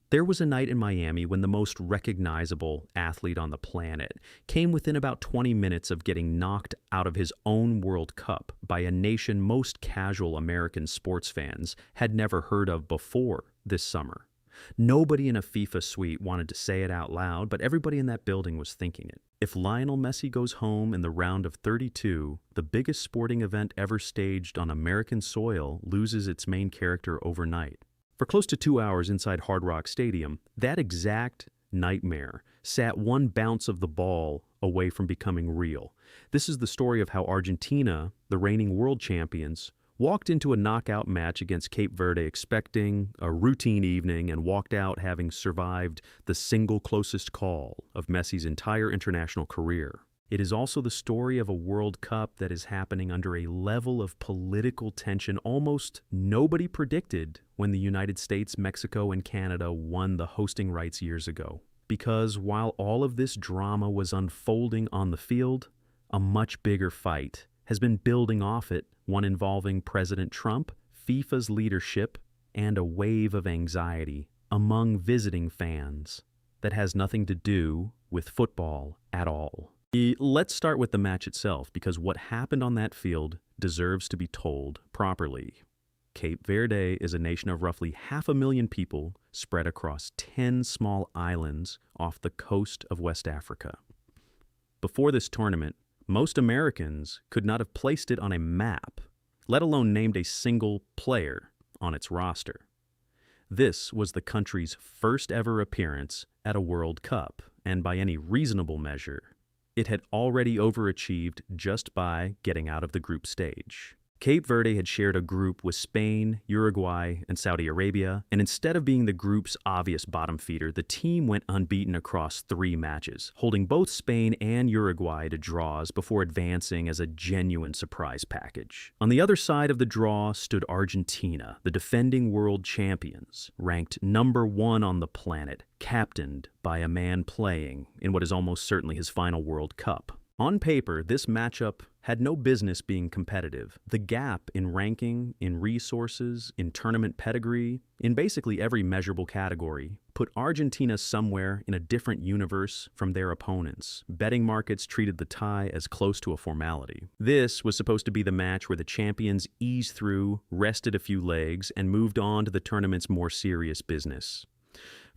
There was a night in Miami when the most recognizable athlete on the planet came within about 20 minutes of getting knocked out of his own World Cup by a nation most casual American sports fans had never heard of before this summer. Nobody in a FIFA suite wanted to say it out loud, but everybody in that building was thinking it. If Lionel Messi goes home in the round of 32, the biggest sporting event ever staged on American soil loses its main character overnight. For close to 2 hours inside Hard Rock Stadium, that exact nightmare sat one bounce of the ball away from becoming real. This is the story of how Argentina, the reigning world champions, walked into a knockout match against Cape Verde expecting a routine evening and walked out having survived the single closest call of Messi's entire international career. It is also the story of a World Cup that is happening under a level of political tension almost nobody predicted when the United States, Mexico, and Canada won the hosting rights years ago. Because while all of this drama was unfolding on the field, a much bigger fight has been building off it, one involving President Trump, FIFA's leadership, and a wave of anxiety among visiting fans that has nothing to do with football at all. Let's start with the match itself, because what happened on that field deserves to be told properly. Cape Verde is a nation of roughly 500,000 people spread across 10 small islands off the coast of West Africa. Before this tournament, most Americans could not have placed it on a map, let alone named a single player on its roster. This was the country's first ever appearance at a World Cup, and by any reasonable measure, it had already overachieved just by getting out of the group stage. Cape Verde had shared a group with Spain, Uruguay, and Saudi Arabia, and instead of being the group's obvious bottom feeder, the team went unbeaten across 3 matches, holding both Spain and Uruguay to draws before advancing as a genuine surprise package. On the other side of the draw stood Argentina, the defending world champions, ranked number 1 on the planet, captained by a man playing in what is almost certainly his final World Cup. On paper, this matchup had no business being competitive. The gap in ranking, in resources, in tournament pedigree, in basically every measurable category, put Argentina somewhere in a different universe from their opponents. Betting markets treated the tie as close to a formality. This was supposed to be the match where the champions eased through, rested a few legs, and moved on to the tournament's more serious business.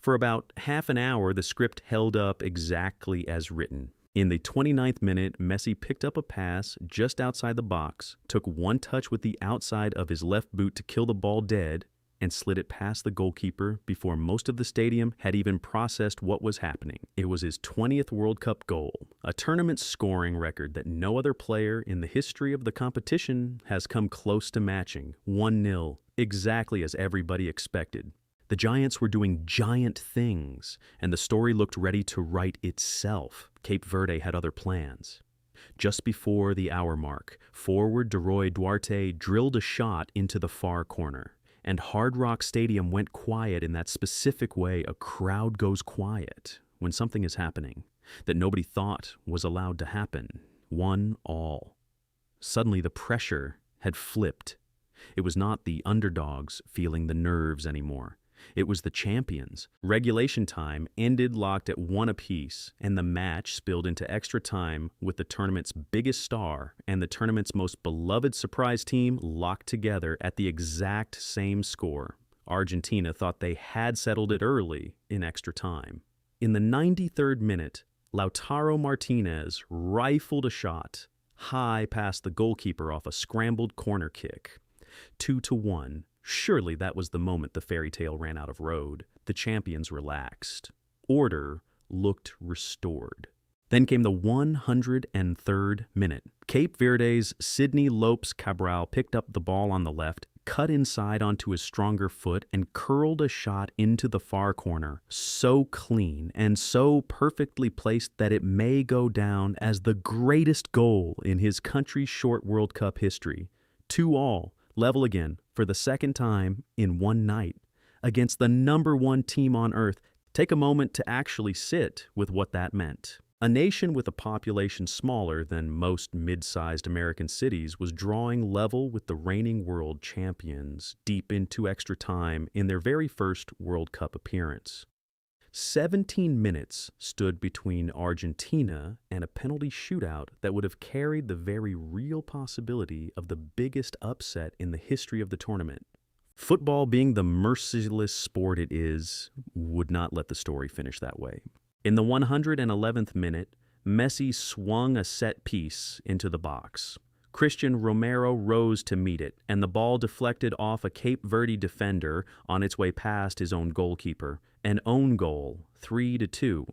For about half an hour, the script held up exactly as written. In the 29th minute, Messi picked up a pass just outside the box, took one touch with the outside of his left boot to kill the ball dead, and slid it past the goalkeeper before most of the stadium had even processed what was happening. It was his 20th World Cup goal, a tournament scoring record that no other player in the history of the competition has come close to matching. 1-0, exactly as everybody expected. The Giants were doing giant things, and the story looked ready to write itself. Cape Verde had other plans. Just before the hour mark, forward Deroy Duarte drilled a shot into the far corner, and Hard Rock Stadium went quiet in that specific way a crowd goes quiet when something is happening that nobody thought was allowed to happen. 1-1. Suddenly the pressure had flipped. It was not the underdogs feeling the nerves anymore. It was the champions. Regulation time ended locked at 1 apiece, and the match spilled into extra time with the tournament's biggest star and the tournament's most beloved surprise team locked together at the exact same score. Argentina thought they had settled it early in extra time. In the 93rd minute, Lautaro Martinez rifled a shot high past the goalkeeper off a scrambled corner kick. 2-1. Surely that was the moment the fairy tale ran out of road. The champions relaxed. Order looked restored. Then came the 103rd minute. Cape Verde's Sidney Lopes Cabral picked up the ball on the left, cut inside onto his stronger foot, and curled a shot into the far corner, so clean and so perfectly placed that it may go down as the greatest goal in his country's short World Cup history. 2-2. Level again for the second time in one night against the number 1 team on earth. Take a moment to actually sit with what that meant. A nation with a population smaller than most mid-sized American cities was drawing level with the reigning world champions deep into extra time in their very first World Cup appearance. 17 minutes stood between Argentina and a penalty shootout that would have carried the very real possibility of the biggest upset in the history of the tournament. Football, being the merciless sport it is, would not let the story finish that way. In the 111th minute, Messi swung a set piece into the box. Christian Romero rose to meet it, and the ball deflected off a Cape Verde defender on its way past his own goalkeeper. An own goal, 3-2.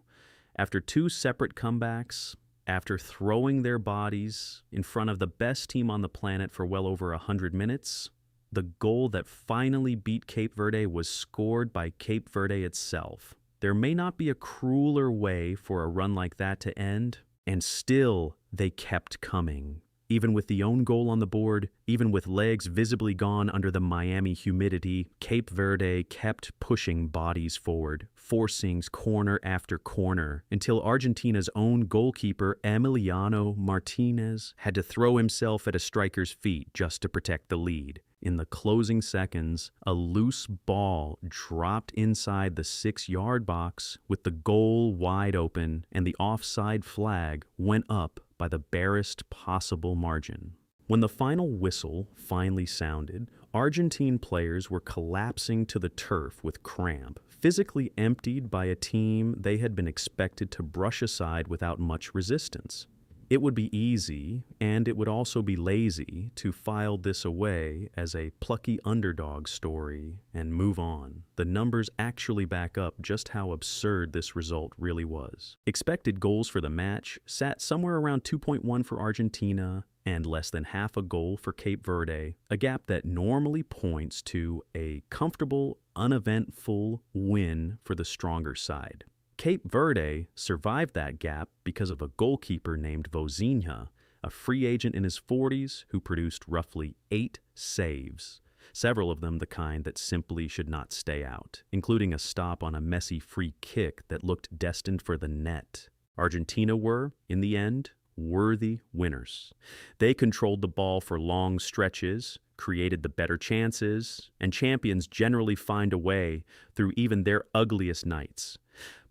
After two separate comebacks, after throwing their bodies in front of the best team on the planet for well over 100 minutes, the goal that finally beat Cape Verde was scored by Cape Verde itself. There may not be a crueler way for a run like that to end, and still they kept coming. Even with the own goal on the board, even with legs visibly gone under the Miami humidity, Cape Verde kept pushing bodies forward, forcing corner after corner, until Argentina's own goalkeeper, Emiliano Martinez, had to throw himself at a striker's feet just to protect the lead. In the closing seconds, a loose ball dropped inside the 6-yard box with the goal wide open, and the offside flag went up by the barest possible margin. When the final whistle finally sounded, Argentine players were collapsing to the turf with cramp, physically emptied by a team they had been expected to brush aside without much resistance. It would be easy, and it would also be lazy, to file this away as a plucky underdog story and move on. The numbers actually back up just how absurd this result really was. Expected goals for the match sat somewhere around 2.1 for Argentina and less than half a goal for Cape Verde, a gap that normally points to a comfortable, uneventful win for the stronger side. Cape Verde survived that gap because of a goalkeeper named Vozinha, a free agent in his 40s who produced roughly 8 saves, several of them the kind that simply should not stay out, including a stop on a Messi free kick that looked destined for the net. Argentina were, in the end, worthy winners. They controlled the ball for long stretches, created the better chances, and champions generally find a way through even their ugliest nights.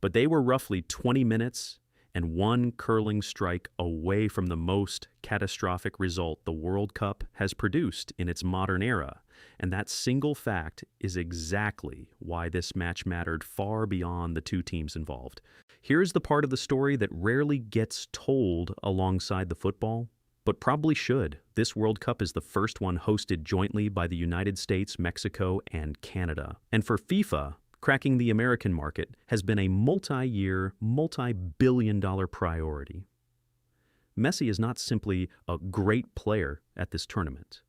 But they were roughly 20 minutes and one curling strike away from the most catastrophic result the World Cup has produced in its modern era, and that single fact is exactly why this match mattered far beyond the two teams involved. Here's the part of the story that rarely gets told alongside the football, but probably should. This World Cup is the first one hosted jointly by the United States, Mexico, and Canada. And for FIFA, cracking the American market has been a multi-year, multi-billion-dollar priority. Messi is not simply a great player at this tournament.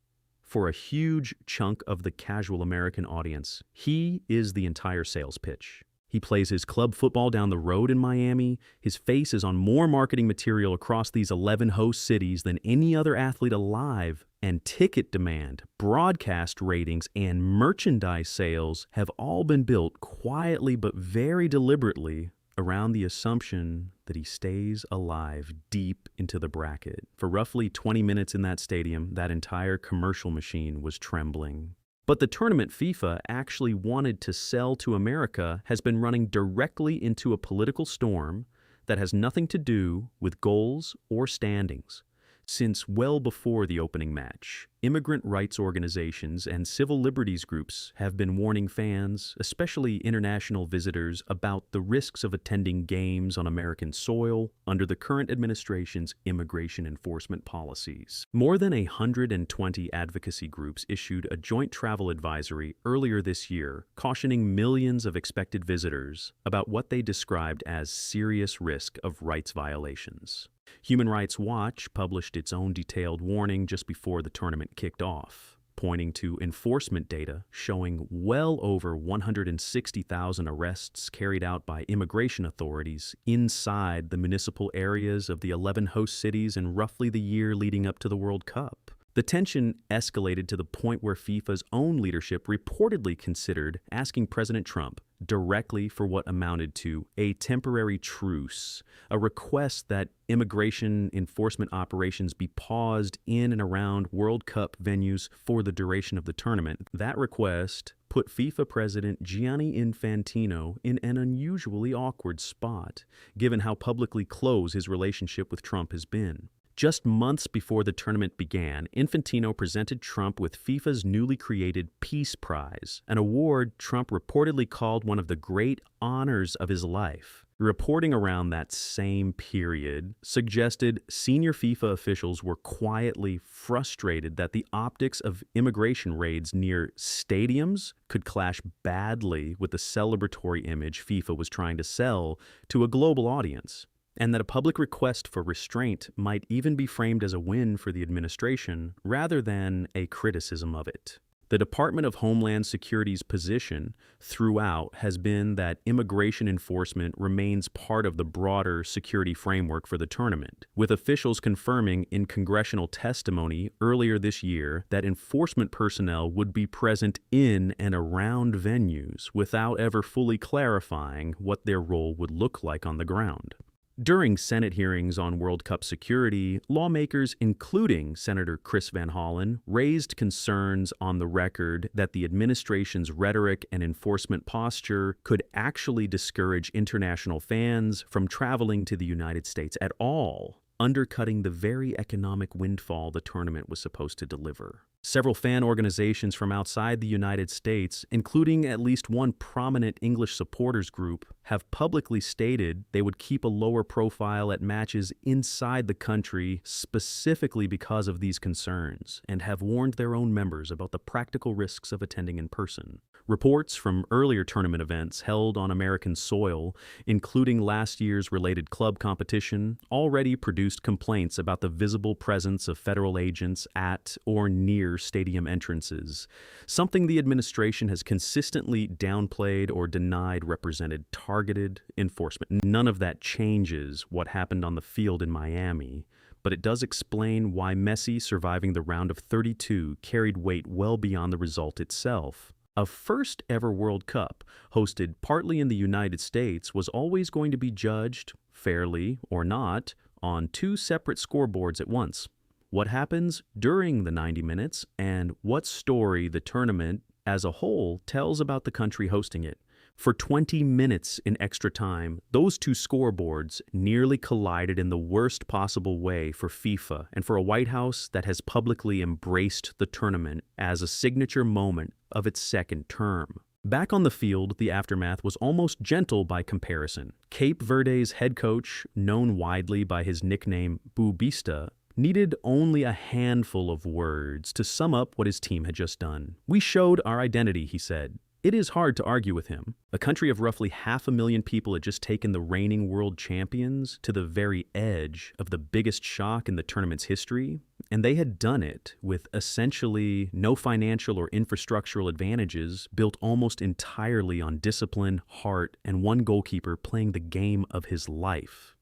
For a huge chunk of the casual American audience, he is the entire sales pitch. He plays his club football down the road in Miami. His face is on more marketing material across these 11 host cities than any other athlete alive, and ticket demand, broadcast ratings, and merchandise sales have all been built quietly but very deliberately around the assumption that he stays alive deep into the bracket. For roughly 20 minutes in that stadium, that entire commercial machine was trembling. But the tournament FIFA actually wanted to sell to America has been running directly into a political storm that has nothing to do with goals or standings. Since well before the opening match, immigrant rights organizations and civil liberties groups have been warning fans, especially international visitors, about the risks of attending games on American soil under the current administration's immigration enforcement policies. More than 120 advocacy groups issued a joint travel advisory earlier this year, cautioning millions of expected visitors about what they described as serious risk of rights violations. Human Rights Watch published its own detailed warning just before the tournament kicked off, pointing to enforcement data showing well over 160,000 arrests carried out by immigration authorities inside the municipal areas of the 11 host cities in roughly the year leading up to the World Cup. The tension escalated to the point where FIFA's own leadership reportedly considered asking President Trump directly for what amounted to a temporary truce, a request that immigration enforcement operations be paused in and around World Cup venues for the duration of the tournament. That request put FIFA President Gianni Infantino in an unusually awkward spot, given how publicly close his relationship with Trump has been. Just months before the tournament began, Infantino presented Trump with FIFA's newly created Peace Prize, an award Trump reportedly called one of the great honors of his life. Reporting around that same period suggested senior FIFA officials were quietly frustrated that the optics of immigration raids near stadiums could clash badly with the celebratory image FIFA was trying to sell to a global audience, and that a public request for restraint might even be framed as a win for the administration rather than a criticism of it. The Department of Homeland Security's position throughout has been that immigration enforcement remains part of the broader security framework for the tournament, with officials confirming in congressional testimony earlier this year that enforcement personnel would be present in and around venues without ever fully clarifying what their role would look like on the ground. During Senate hearings on World Cup security, lawmakers, including Senator Chris Van Hollen, raised concerns on the record that the administration's rhetoric and enforcement posture could actually discourage international fans from traveling to the United States at all, undercutting the very economic windfall the tournament was supposed to deliver. Several fan organizations from outside the United States, including at least one prominent English supporters group, have publicly stated they would keep a lower profile at matches inside the country specifically because of these concerns, and have warned their own members about the practical risks of attending in person. Reports from earlier tournament events held on American soil, including last year's related club competition, already produced complaints about the visible presence of federal agents at or near stadium entrances, something the administration has consistently downplayed or denied represented targeted enforcement. None of that changes what happened on the field in Miami, but it does explain why Messi surviving the round of 32 carried weight well beyond the result itself. A first-ever World Cup, hosted partly in the United States, was always going to be judged, fairly or not, on two separate scoreboards at once. What happens during the 90 minutes, and what story the tournament as a whole tells about the country hosting it. For 20 minutes in extra time, those two scoreboards nearly collided in the worst possible way for FIFA and for a White House that has publicly embraced the tournament as a signature moment of its second term. Back on the field, the aftermath was almost gentle by comparison. Cape Verde's head coach, known widely by his nickname Bubista, needed only a handful of words to sum up what his team had just done. "We showed our identity," he said. It is hard to argue with him. A country of roughly 500,000 people had just taken the reigning world champions to the very edge of the biggest shock in the tournament's history, and they had done it with essentially no financial or infrastructural advantages, built almost entirely on discipline, heart, and one goalkeeper playing the game of his life.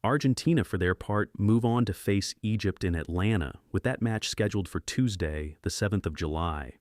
Argentina, for their part, move on to face Egypt in Atlanta, with that match scheduled for Tuesday, the 7th of July.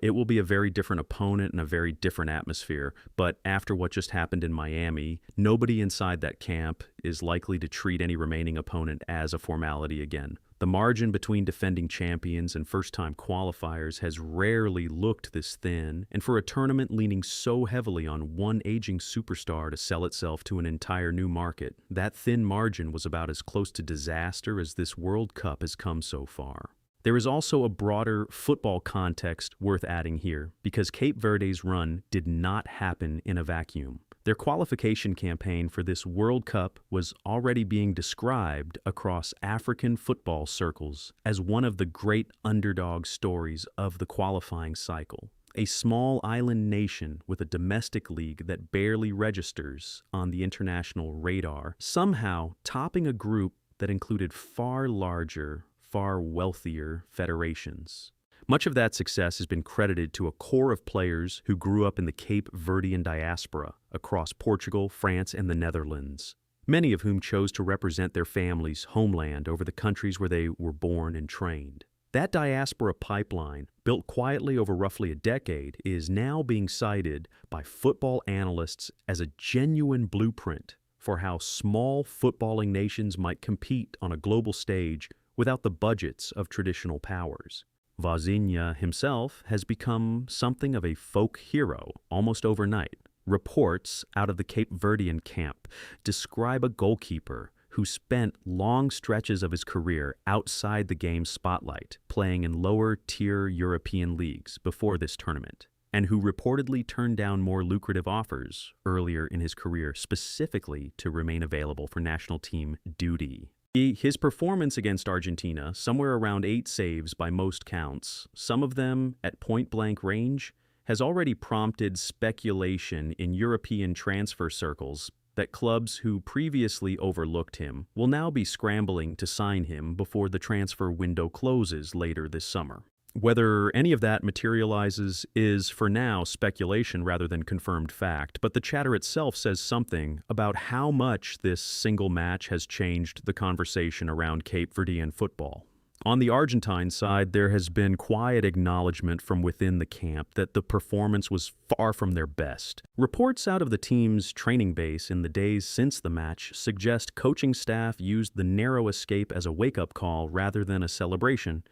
It will be a very different opponent and a very different atmosphere, but after what just happened in Miami, nobody inside that camp is likely to treat any remaining opponent as a formality again. The margin between defending champions and first-time qualifiers has rarely looked this thin, and for a tournament leaning so heavily on one aging superstar to sell itself to an entire new market, that thin margin was about as close to disaster as this World Cup has come so far. There is also a broader football context worth adding here, because Cape Verde's run did not happen in a vacuum. Their qualification campaign for this World Cup was already being described across African football circles as one of the great underdog stories of the qualifying cycle. A small island nation with a domestic league that barely registers on the international radar, somehow topping a group that included far larger, far wealthier federations. Much of that success has been credited to a core of players who grew up in the Cape Verdean diaspora across Portugal, France, and the Netherlands, many of whom chose to represent their family's homeland over the countries where they were born and trained. That diaspora pipeline, built quietly over roughly a decade, is now being cited by football analysts as a genuine blueprint for how small footballing nations might compete on a global stage without the budgets of traditional powers. Vozinha himself has become something of a folk hero almost overnight. Reports out of the Cape Verdean camp describe a goalkeeper who spent long stretches of his career outside the game's spotlight, playing in lower-tier European leagues before this tournament, and who reportedly turned down more lucrative offers earlier in his career specifically to remain available for national team duty. His performance against Argentina, somewhere around 8 saves by most counts, some of them at point-blank range, has already prompted speculation in European transfer circles that clubs who previously overlooked him will now be scrambling to sign him before the transfer window closes later this summer. Whether any of that materializes is, for now, speculation rather than confirmed fact, but the chatter itself says something about how much this single match has changed the conversation around Cape Verdean football. On the Argentine side, there has been quiet acknowledgement from within the camp that the performance was far from their best. Reports out of the team's training base in the days since the match suggest coaching staff used the narrow escape as a wake-up call rather than a celebration,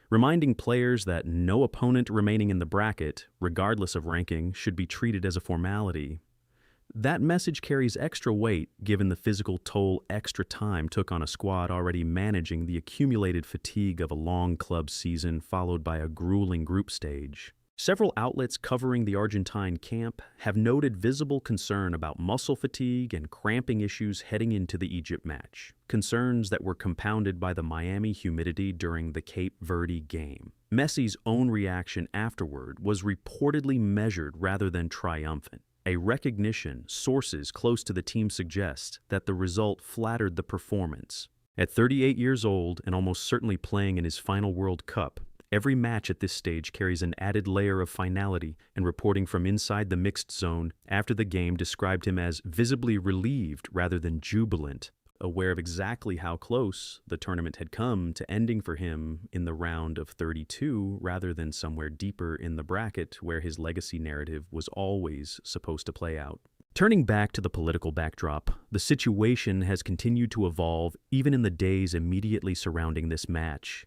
reminding players that no opponent remaining in the bracket, regardless of ranking, should be treated as a formality. That message carries extra weight given the physical toll extra time took on a squad already managing the accumulated fatigue of a long club season followed by a grueling group stage. Several outlets covering the Argentine camp have noted visible concern about muscle fatigue and cramping issues heading into the Egypt match, concerns that were compounded by the Miami humidity during the Cape Verde game. Messi's own reaction afterward was reportedly measured rather than triumphant. A recognition sources close to the team suggest that the result flattered the performance. At 38 years old and almost certainly playing in his final World Cup, every match at this stage carries an added layer of finality, and reporting from inside the mixed zone after the game described him as visibly relieved rather than jubilant, aware of exactly how close the tournament had come to ending for him in the round of 32 rather than somewhere deeper in the bracket where his legacy narrative was always supposed to play out. Turning back to the political backdrop, the situation has continued to evolve even in the days immediately surrounding this match.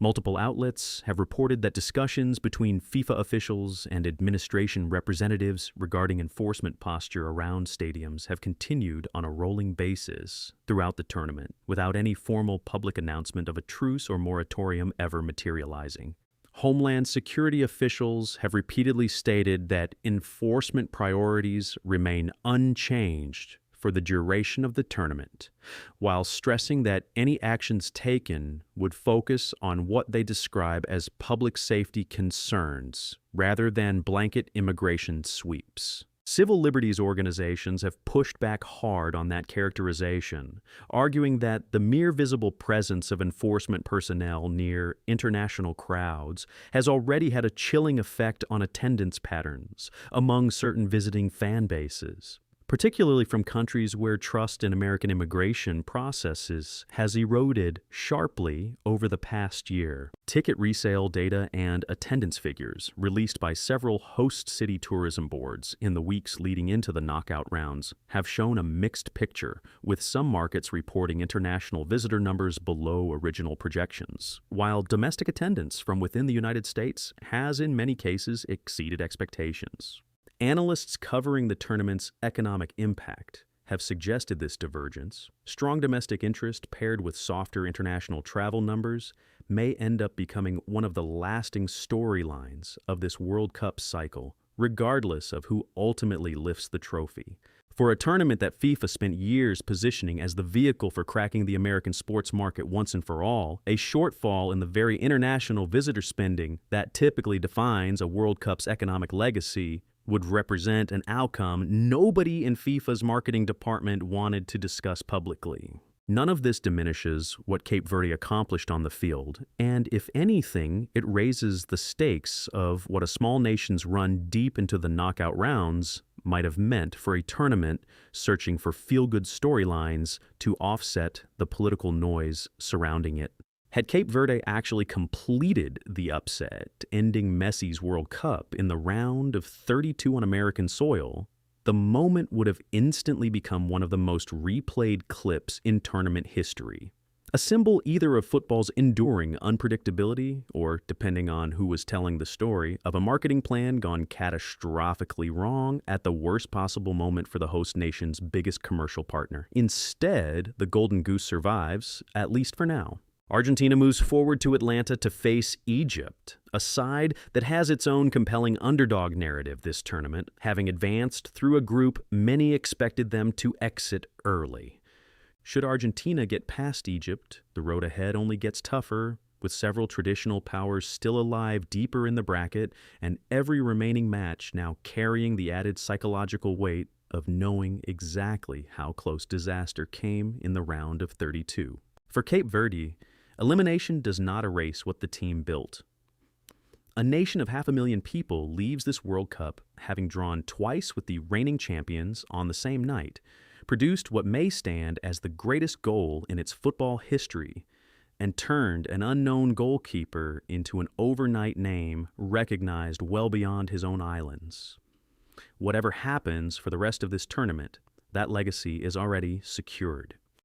Multiple outlets have reported that discussions between FIFA officials and administration representatives regarding enforcement posture around stadiums have continued on a rolling basis throughout the tournament, without any formal public announcement of a truce or moratorium ever materializing. Homeland security officials have repeatedly stated that enforcement priorities remain unchanged for the duration of the tournament, while stressing that any actions taken would focus on what they describe as public safety concerns rather than blanket immigration sweeps. Civil liberties organizations have pushed back hard on that characterization, arguing that the mere visible presence of enforcement personnel near international crowds has already had a chilling effect on attendance patterns among certain visiting fan bases, particularly from countries where trust in American immigration processes has eroded sharply over the past year. Ticket resale data and attendance figures released by several host city tourism boards in the weeks leading into the knockout rounds have shown a mixed picture, with some markets reporting international visitor numbers below original projections, while domestic attendance from within the United States has in many cases exceeded expectations. Analysts covering the tournament's economic impact have suggested this divergence. Strong domestic interest paired with softer international travel numbers may end up becoming one of the lasting storylines of this World Cup cycle, regardless of who ultimately lifts the trophy. For a tournament that FIFA spent years positioning as the vehicle for cracking the American sports market once and for all, a shortfall in the very international visitor spending that typically defines a World Cup's economic legacy would represent an outcome nobody in FIFA's marketing department wanted to discuss publicly. None of this diminishes what Cape Verde accomplished on the field, and if anything, it raises the stakes of what a small nation's run deep into the knockout rounds might have meant for a tournament searching for feel-good storylines to offset the political noise surrounding it. Had Cape Verde actually completed the upset, ending Messi's World Cup in the round of 32 on American soil, the moment would have instantly become one of the most replayed clips in tournament history. A symbol either of football's enduring unpredictability or, depending on who was telling the story, of a marketing plan gone catastrophically wrong at the worst possible moment for the host nation's biggest commercial partner. Instead, the Golden Goose survives, at least for now. Argentina moves forward to Atlanta to face Egypt, a side that has its own compelling underdog narrative this tournament, having advanced through a group many expected them to exit early. Should Argentina get past Egypt, the road ahead only gets tougher, with several traditional powers still alive deeper in the bracket and every remaining match now carrying the added psychological weight of knowing exactly how close disaster came in the round of 32. For Cape Verde, elimination does not erase what the team built. A nation of 500,000 people leaves this World Cup having drawn twice with the reigning champions on the same night, produced what may stand as the greatest goal in its football history, and turned an unknown goalkeeper into an overnight name recognized well beyond his own islands. Whatever happens for the rest of this tournament, that legacy is already secured.